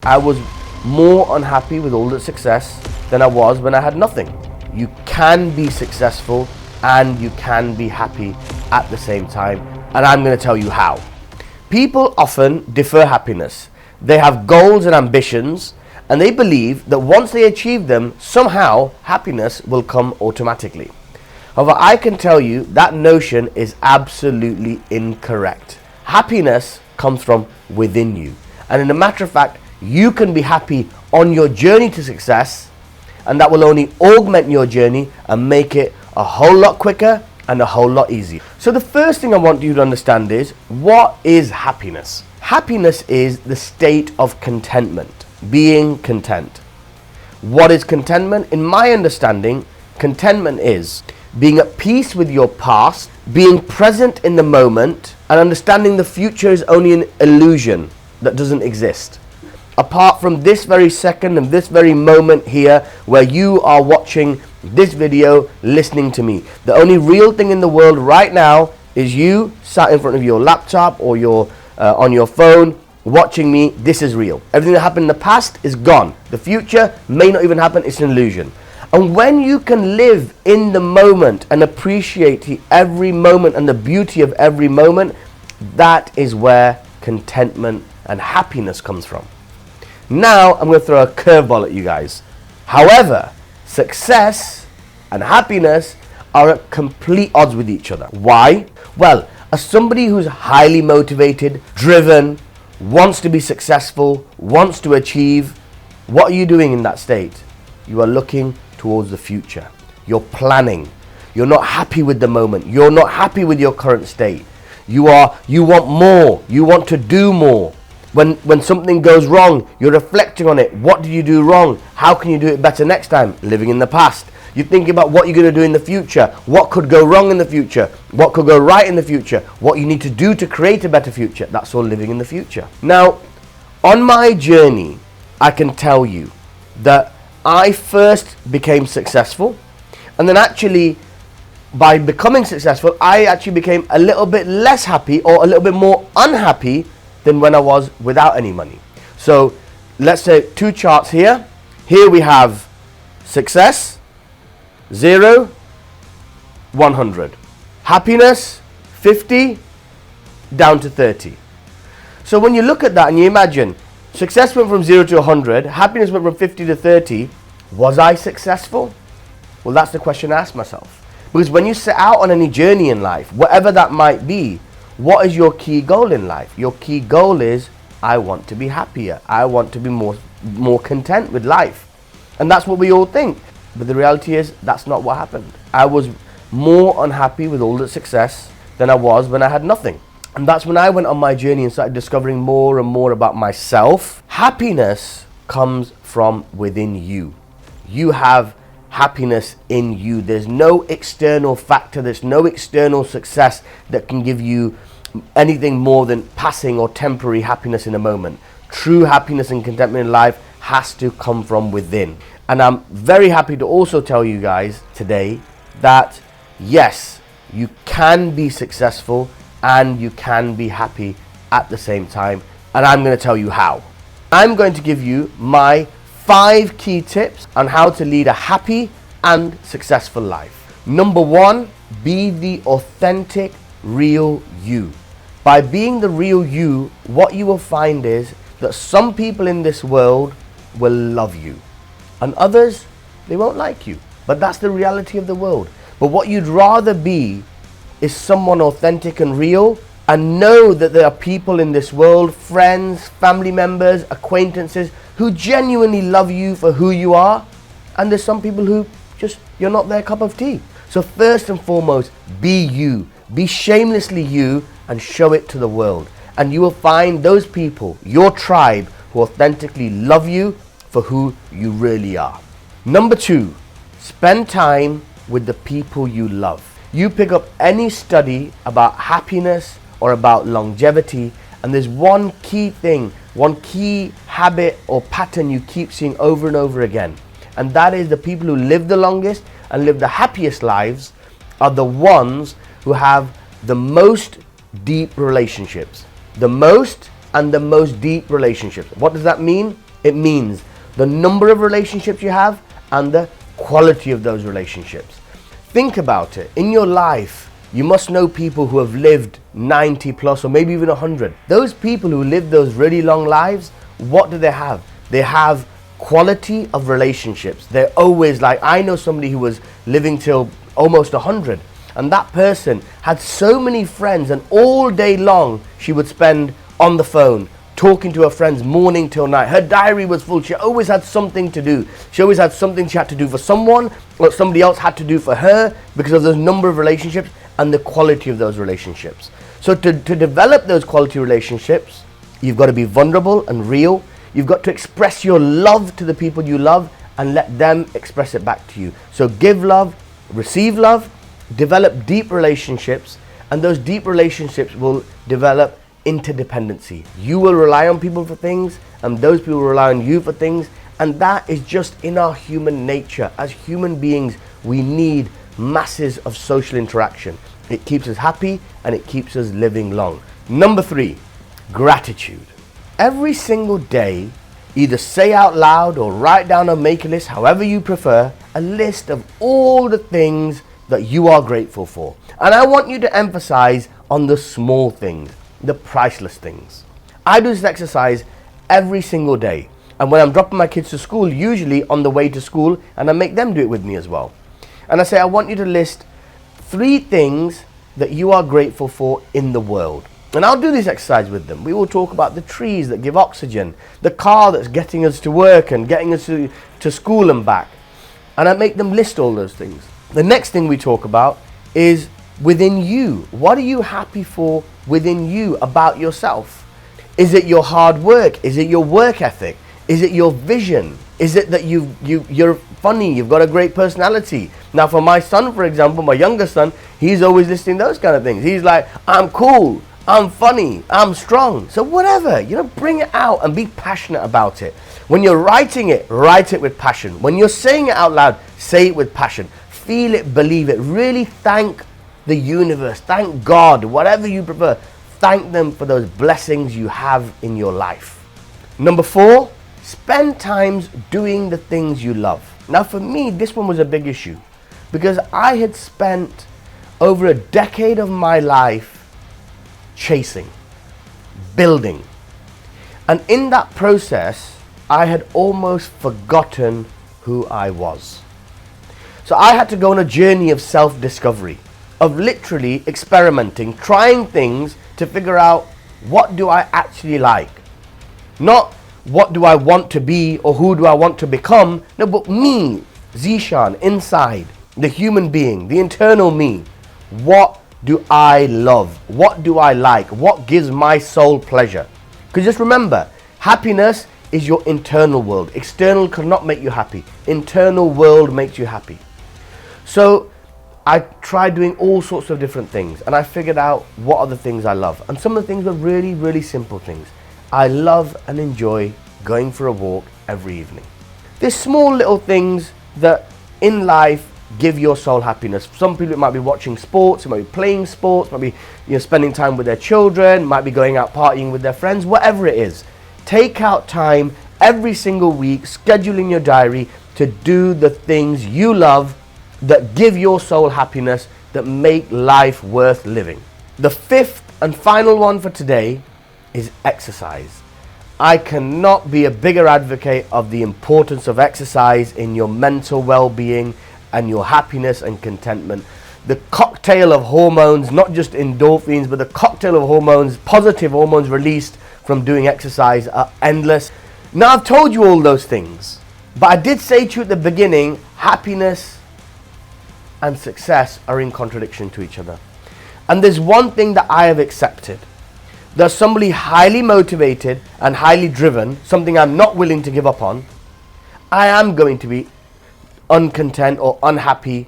I was more unhappy with all the success than I was when I had nothing. You can be successful and you can be happy at the same time, and I'm going to tell you how. People often defer happiness. They have goals and ambitions, and they believe that once they achieve them, somehow happiness will come automatically. However, I can tell you that notion is absolutely incorrect. Happiness comes from within you. And in a matter of fact, you can be happy on your journey to success, and that will only augment your journey and make it a whole lot quicker and a whole lot easier. So the first thing I want you to understand is, what is happiness? Happiness is the state of contentment, being content. What is contentment? In my understanding, contentment is being at peace with your past, being present in the moment, and understanding the future is only an illusion that doesn't exist. Apart from this very second and this very moment here where you are watching this video, listening to me. The only real thing in the world right now is you sat in front of your laptop or your on your phone watching me. This is real. Everything that happened in the past is gone. The future may not even happen. It's an illusion. And when you can live in the moment and appreciate every moment and the beauty of every moment, that is where contentment and happiness comes from. Now I'm going to throw a curveball at you guys. However, success and happiness are at complete odds with each other. Why? Well, as somebody who's highly motivated, driven, wants to be successful, wants to achieve, what are you doing in that state? You are looking towards the future. You're planning. You're not happy with the moment. You're not happy with your current state. You want more. You want to do more. When something goes wrong, you're reflecting on it. What did you do wrong? How can you do it better next time? Living in the past. You're thinking about what you're going to do in the future. What could go wrong in the future? What could go right in the future? What you need to do to create a better future. That's all living in the future. Now, on my journey, I can tell you that I first became successful, and then actually by becoming successful, I actually became a little bit less happy or a little bit more unhappy than when I was without any money. So let's say two charts here. Here we have success, 0, 100. Happiness, 50, down to 30. So when you look at that and you imagine, success went from 0 to 100, happiness went from 50 to 30. Was I successful? Well, that's the question I ask myself. Because when you set out on any journey in life, whatever that might be, what is your key goal in life? Your key goal is, I want to be happier. I want to be more content with life. And that's what we all think. But the reality is, that's not what happened. I was more unhappy with all the success than I was when I had nothing. And that's when I went on my journey and started discovering more and more about myself. Happiness comes from within you. You have happiness in you. There's no external factor, there's no external success that can give you anything more than passing or temporary happiness in a moment. True happiness and contentment in life has to come from within. And I'm very happy to also tell you guys today that yes, you can be successful and you can be happy at the same time. And I'm going to tell you how. I'm going to give you my 5 key tips on how to lead a happy and successful life. Number 1, be the authentic, real you. By being the real you, what you will find is that some people in this world will love you and others, they won't like you. But that's the reality of the world. But what you'd rather be is someone authentic and real, and know that there are people in this world, friends, family members, acquaintances, who genuinely love you for who you are. And there's some people who just, you're not their cup of tea. So first and foremost, be you. Be shamelessly you and show it to the world. And you will find those people, your tribe, who authentically love you for who you really are. Number 2, spend time with the people you love. You pick up any study about happiness or about longevity, and there's one key thing, one key habit or pattern you keep seeing over and over again. And that is the people who live the longest and live the happiest lives are the ones who have the most deep relationships. The most and the most deep relationships. What does that mean? It means the number of relationships you have and the quality of those relationships. Think about it. In your life, you must know people who have lived 90 plus or maybe even 100. Those people who live those really long lives, what do they have? They have quality of relationships. They're always like, I know somebody who was living till almost 100, and that person had so many friends, and all day long she would spend on the phone talking to her friends morning till night. Her diary was full. She always had something to do. She always had something she had to do for someone, or somebody else had to do for her, because of the number of relationships and the quality of those relationships. So to develop those quality relationships, you've got to be vulnerable and real. You've got to express your love to the people you love and let them express it back to you. So give love, receive love, develop deep relationships, and those deep relationships will develop interdependency. You will rely on people for things, and those people will rely on you for things, and that is just in our human nature. As human beings, we need masses of social interaction. It keeps us happy and it keeps us living long. Number 3, gratitude. Every single day, either say out loud or write down or make a list, however you prefer, a list of all the things that you are grateful for. And I want you to emphasize on the small things, the priceless things. I do this exercise every single day. And when I'm dropping my kids to school, usually on the way to school, and I make them do it with me as well. And I say, I want you to list 3 things that you are grateful for in the world. And I'll do this exercise with them. We will talk about the trees that give oxygen, the car that's getting us to work and getting us to school and back. And I make them list all those things. The next thing we talk about is within you. What are you happy for within you about yourself? Is it your hard work? Is it your work ethic? Is it your vision? Is it that you're funny, you've got a great personality? Now for my son, for example, my younger son, he's always listing those kind of things. He's like, I'm cool, I'm funny, I'm strong. So whatever, bring it out and be passionate about it. When you're writing it, write it with passion. When you're saying it out loud, say it with passion. Feel it, believe it. Really thank the universe, thank God, whatever you prefer. Thank them for those blessings you have in your life. Number 4, spend times doing the things you love. Now for me, this one was a big issue because I had spent over a decade of my life chasing, building. And in that process, I had almost forgotten who I was. So I had to go on a journey of self-discovery, of literally experimenting, trying things to figure out what do I actually like. Not what do I want to be or who do I want to become. No, but me, Zishan, inside, the human being, the internal me. What do I love? What do I like? What gives my soul pleasure? Because just remember, happiness is your internal world. External cannot make you happy. Internal world makes you happy. So I tried doing all sorts of different things and I figured out what are the things I love. And some of the things were really, really simple things. I love and enjoy going for a walk every evening. There's small little things that in life give your soul happiness. Some people, it might be watching sports, it might be playing sports, it might be spending time with their children, might be going out partying with their friends, whatever it is. Take out time every single week, schedule in your diary to do the things you love that give your soul happiness, that make life worth living. The 5th and final one for today is exercise. I cannot be a bigger advocate of the importance of exercise in your mental well-being and your happiness and contentment. The cocktail of hormones, not just endorphins, but the cocktail of hormones, positive hormones released from doing exercise are endless. Now I've told you all those things, but I did say to you at the beginning, happiness and success are in contradiction to each other. And there's one thing that I have accepted. There's somebody highly motivated and highly driven, something I'm not willing to give up on. I am going to be uncontent or unhappy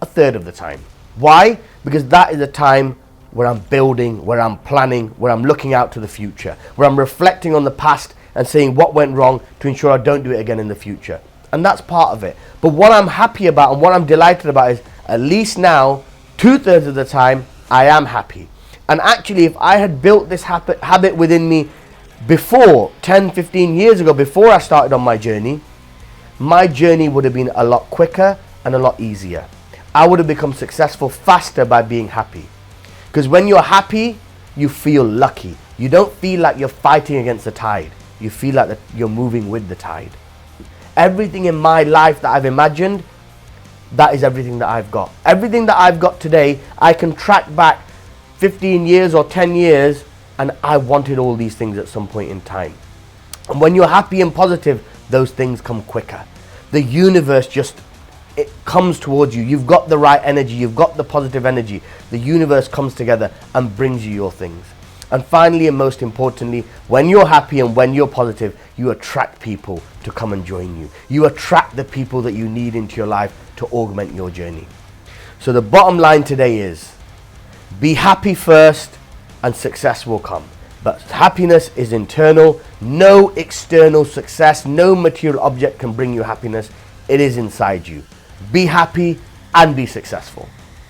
a third of the time. Why? Because that is the time where I'm building, where I'm planning, where I'm looking out to the future, where I'm reflecting on the past and saying what went wrong to ensure I don't do it again in the future. And that's part of it. But what I'm happy about and what I'm delighted about is at least now, 2/3 of the time, I am happy. And actually, if I had built this habit within me Before 10, 15 years ago, before I started on my journey would have been a lot quicker and a lot easier. I would have become successful faster by being happy. Because when you're happy, you feel lucky. You don't feel like you're fighting against the tide. You feel like that you're moving with the tide. Everything in my life that I've imagined, that is everything that I've got. Everything that I've got today, I can track back 15 years or 10 years, and I wanted all these things at some point in time. And when you're happy and positive, those things come quicker. The universe it comes towards you. You've got the right energy, you've got the positive energy. The universe comes together and brings you your things. And finally, and most importantly, when you're happy and when you're positive, you attract people to come and join you. You attract the people that you need into your life to augment your journey. So the bottom line today is, be happy first and success will come. But happiness is internal. No external success, no material object can bring you happiness. It is inside you. Be happy and be successful.